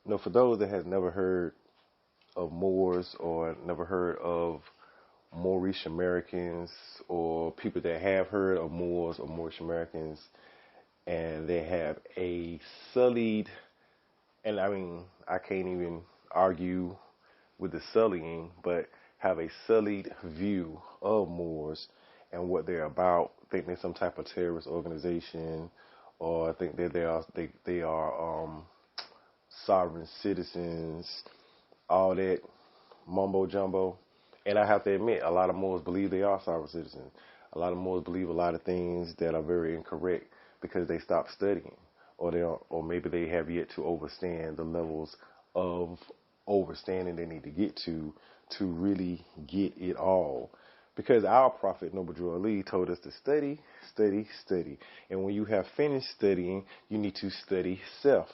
For those that has never heard of Moors or never heard of Moorish Americans, or people that have heard of Moors or Moorish Americans, and they have a sullied, and I mean, I can't even argue with the sullying, but have a sullied view of Moors and what they're about, think they're some type of terrorist organization, or think that they are sovereign citizens, all that mumbo jumbo. And I have to admit, a lot of Moors believe they are sovereign citizens. A lot of Moors believe a lot of things that are very incorrect because they stopped studying, or maybe they have yet to understand the levels of understanding they need to get to really get it all. Because our Prophet Noble Drew Ali told us to study, study, study. And when you have finished studying, you need to study self.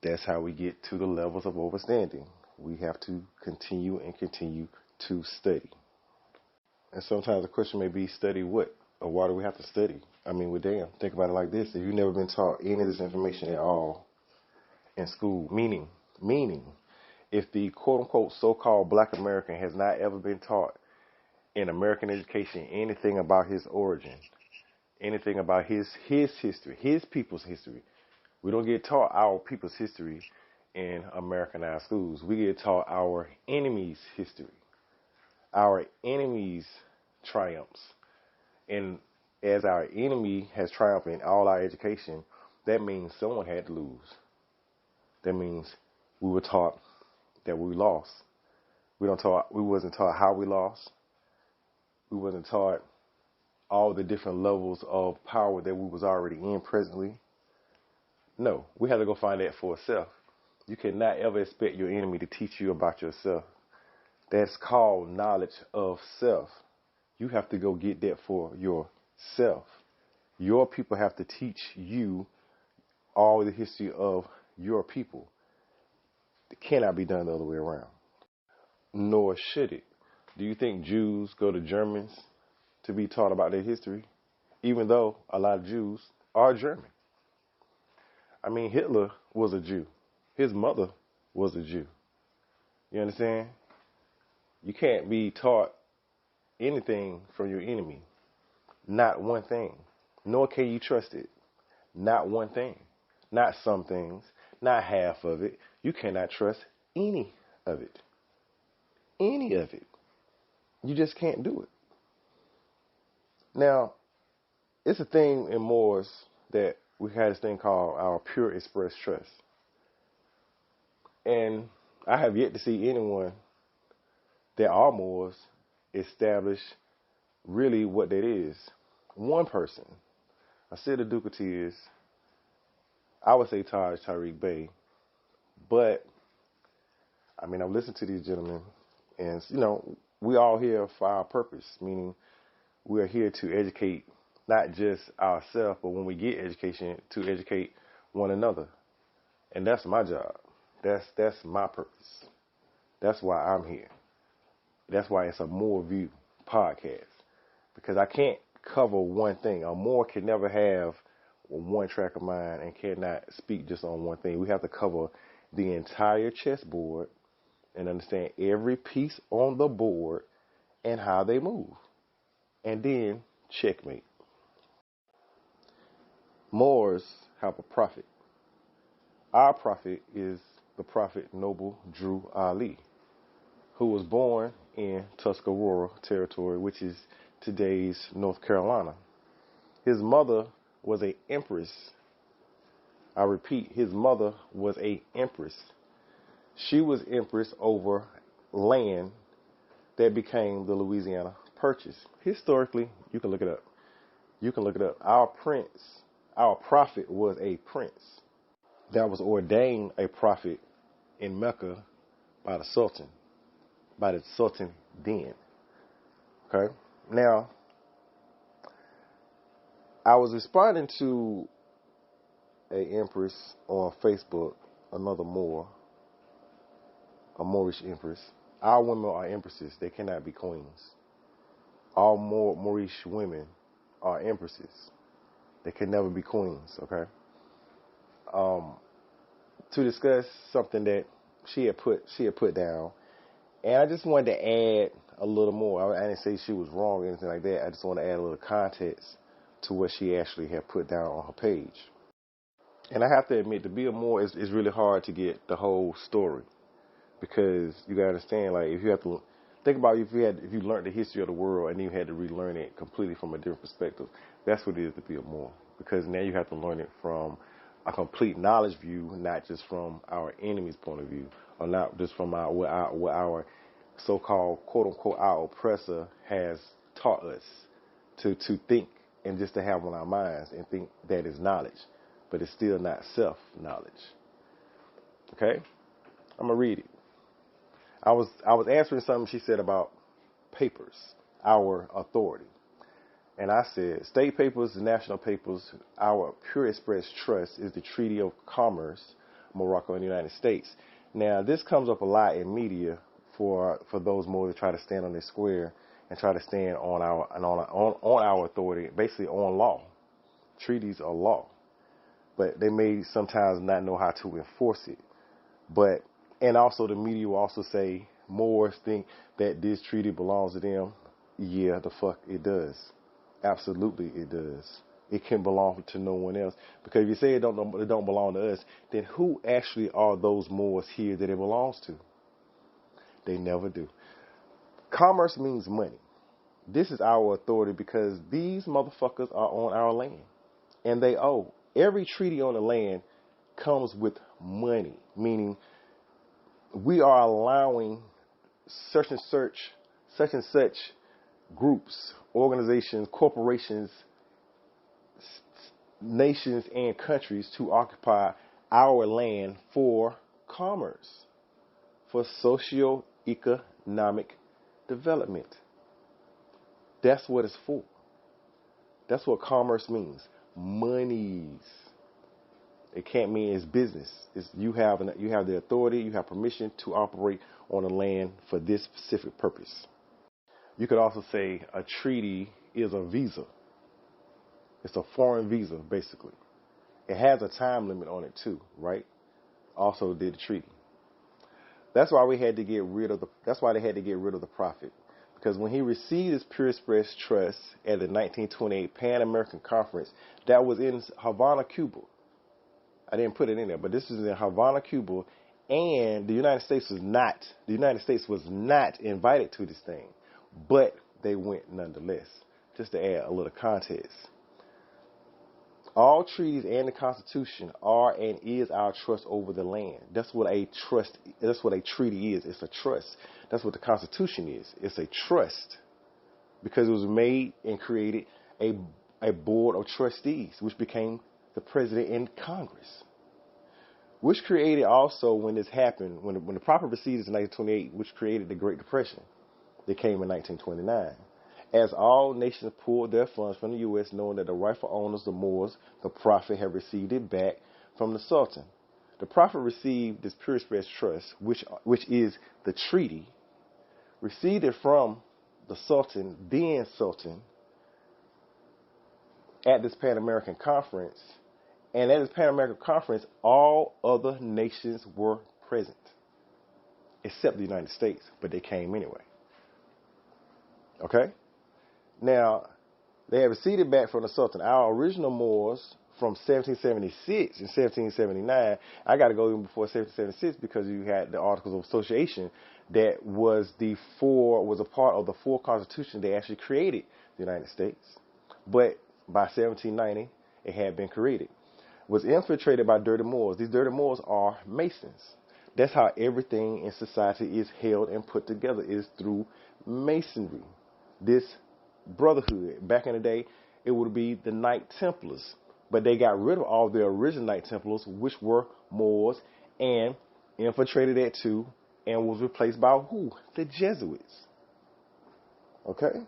That's how we get to the levels of understanding. We have to continue and continue to study. And sometimes the question may be, study what? Or why do we have to study? I mean, well, damn, think about it like this. If you've never been taught any of this information at all in school, meaning, if the quote-unquote so-called black American has not ever been taught in American education anything about his origin, anything about his history, his people's history. We don't get taught our people's history in Americanized schools. We get taught our enemies' history, our enemies' triumphs. And as our enemy has triumphed in all our education, that means someone had to lose. That means we were taught that we lost. We wasn't taught how we lost. We wasn't taught all the different levels of power that we was already in presently. No, we had to go find that for ourselves. You cannot ever expect your enemy to teach you about yourself. That's called knowledge of self. You have to go get that for yourself. Your people have to teach you all the history of your people. It cannot be done the other way around. Nor should it. Do you think Jews go to Germans to be taught about their history? Even though a lot of Jews are German. I mean, Hitler was a Jew. His mother was a Jew. You understand? You can't be taught anything from your enemy. Not one thing. Nor can you trust it. Not one thing. Not some things. Not half of it. You cannot trust any of it. Any of it. You just can't do it. Now, it's a thing in Moors that we had this thing called our pure express trust. And I have yet to see anyone that are Moors establish really what that is. One person, I said the Duke of Tears, I would say Taj Tariq Bey, but I mean, I've listened to these gentlemen, and we all here for our purpose, meaning we are here to educate not just ourselves, but when we get education, to educate one another. And that's my job. That's my purpose. That's why I'm here. That's why it's a TheMoorVue podcast. Because I can't cover one thing. A Moor can never have one track of mind and cannot speak just on one thing. We have to cover the entire chessboard and understand every piece on the board and how they move. And then checkmate. Moors have a prophet. Our prophet is the Prophet Noble Drew Ali, who was born in Tuscarora territory, which is today's North Carolina. His mother was an empress. I repeat, his mother was an empress. She was empress over land that became the Louisiana Purchase. Historically, you can look it up. Our prophet was a prince that was ordained a prophet in Mecca by the Sultan then. Okay? Now, I was responding to a empress on Facebook, another Moor, a Moorish empress. Our women are empresses. They cannot be queens. All Moorish women are empresses. They can never be queens, okay? to discuss something that she had put down, and I just wanted to add a little more. I didn't say she was wrong or anything like that. I just want to add a little context to what she actually had put down on her page. And I have to admit, to be a Moor is really hard to get the whole story, because you gotta understand, like, if you have to think about if you learned the history of the world and you had to relearn it completely from a different perspective, that's what it is to be a Moor. Because now you have to learn it from a complete knowledge view, not just from our enemy's point of view, or not just from what our so-called quote-unquote our oppressor has taught us to think, and just to have on our minds and think that is knowledge, but it's still not self-knowledge. Okay? I'm gonna read it. I was answering something she said about papers, our authority. And I said, state papers, national papers, our pure express trust is the Treaty of Commerce, Morocco and the United States. Now, this comes up a lot in media for those more that try to stand on this square and try to stand on our authority, basically on law. Treaties are law, but they may sometimes not know how to enforce it. And also the media will also say Moors think that this treaty belongs to them. Yeah, the fuck it does. Absolutely it does. It can belong to no one else. Because if you say it don't belong to us, then who actually are those Moors here that it belongs to? They never do. Commerce means money. This is our authority because these motherfuckers are on our land. And they owe. Every treaty on the land comes with money, meaning we are allowing such and such groups, organizations, corporations, nations, and countries to occupy our land for commerce, for socio-economic development. That's what it's for. That's what commerce means. Monies. It can't mean it's business. You have the authority, you have permission to operate on the land for this specific purpose. You could also say a treaty is a visa. It's a foreign visa, basically. It has a time limit on it too, right? Also did the treaty. That's why they had to get rid of the prophet. Because when he received his pure express trust at the 1928 Pan American Conference, that was in Havana, Cuba. I didn't put it in there, but this is in Havana, Cuba, and the United States was not invited to this thing, but they went nonetheless. Just to add a little context. All treaties and the Constitution are and is our trust over the land. That's what a treaty is. It's a trust. That's what the Constitution is. It's a trust, because it was made and created a board of trustees, which became the president and Congress, which created also, when this happened, when the prophet received in 1928, which created the Great Depression that came in 1929. As all nations pulled their funds from the U.S., knowing that the rightful owners, the Moors, the prophet, had received it back from the Sultan. The prophet received this pure express trust, which is the treaty, received it from the Sultan, then Sultan, at this Pan American Conference. And at this Pan American Conference, all other nations were present, except the United States, but they came anyway. Okay? Now, they have received it back from the Sultan. Our original Moors from 1776 and 1779, I got to go even before 1776, because you had the Articles of Association that was a part of the four constitutions that actually created the United States. But by 1790, it had been created. Was infiltrated by dirty Moors. These dirty Moors are Masons. That's how everything in society is held and put together, is through Masonry. This brotherhood, back in the day, it would be the Knight Templars, but they got rid of all the original Knight Templars, which were Moors, and infiltrated that too, and was replaced by who? The Jesuits. Okay?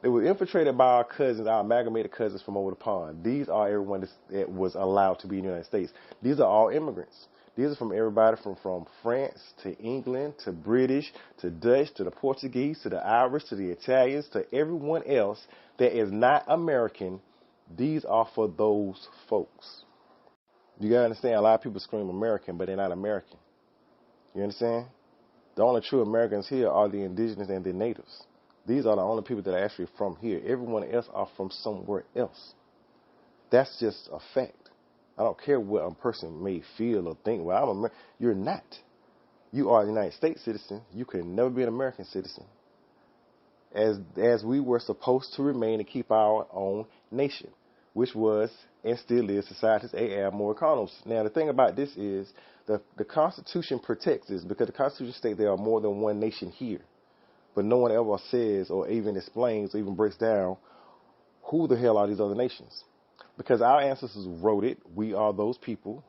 They were infiltrated by our cousins, our amalgamated cousins from over the pond. These are everyone that was allowed to be in the United States. These are all immigrants. These are from everybody from France to England to British to Dutch to the Portuguese to the Irish to the Italians to everyone else that is not American. These are for those folks. You gotta understand, a lot of people scream American, but they're not American. You understand? The only true Americans here are the indigenous and the natives. These are the only people that are actually from here. Everyone else are from somewhere else. That's just a fact. I don't care what a person may feel or think. Well, I'm American. You're not. You are a United States citizen. You can never be an American citizen. As we were supposed to remain and keep our own nation, which was and still is society's more economies. Now, the thing about this is the Constitution protects this because the Constitution states there are more than one nation here. But no one ever says or even explains or even breaks down who the hell are these other nations. Because our ancestors wrote it, we are those people,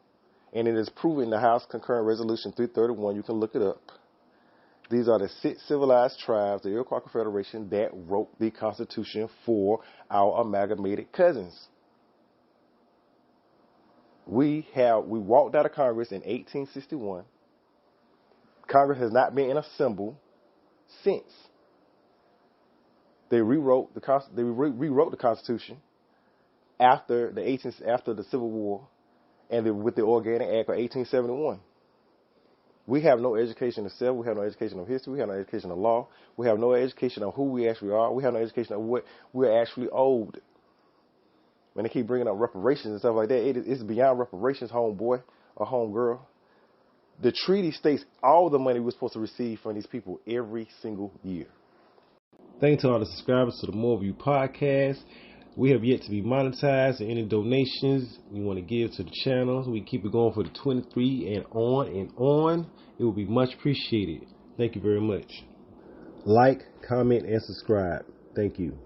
and it is proven in the House Concurrent Resolution 331, you can look it up. These are the 6 civilized tribes, the Iroquois Confederation, that wrote the Constitution for our amalgamated cousins. We walked out of Congress in 1861. Congress has not been assembled since. They rewrote the Constitution after the Civil War and with the Organic Act of 1871. We have no education of self. We have no education of history. We have no education of law. We have no education of who we actually are. We have no education of what we're actually owed. When they keep bringing up reparations and stuff like that, it's beyond reparations, homeboy or homegirl. The treaty states all the money we're supposed to receive from these people every single year. Thank you to all the subscribers to the MoorVue podcast. We have yet to be monetized, and any donations we want to give to the channel, so we keep it going for the 23 and on. It will be much appreciated. Thank you very much. Like, comment, and subscribe. Thank you.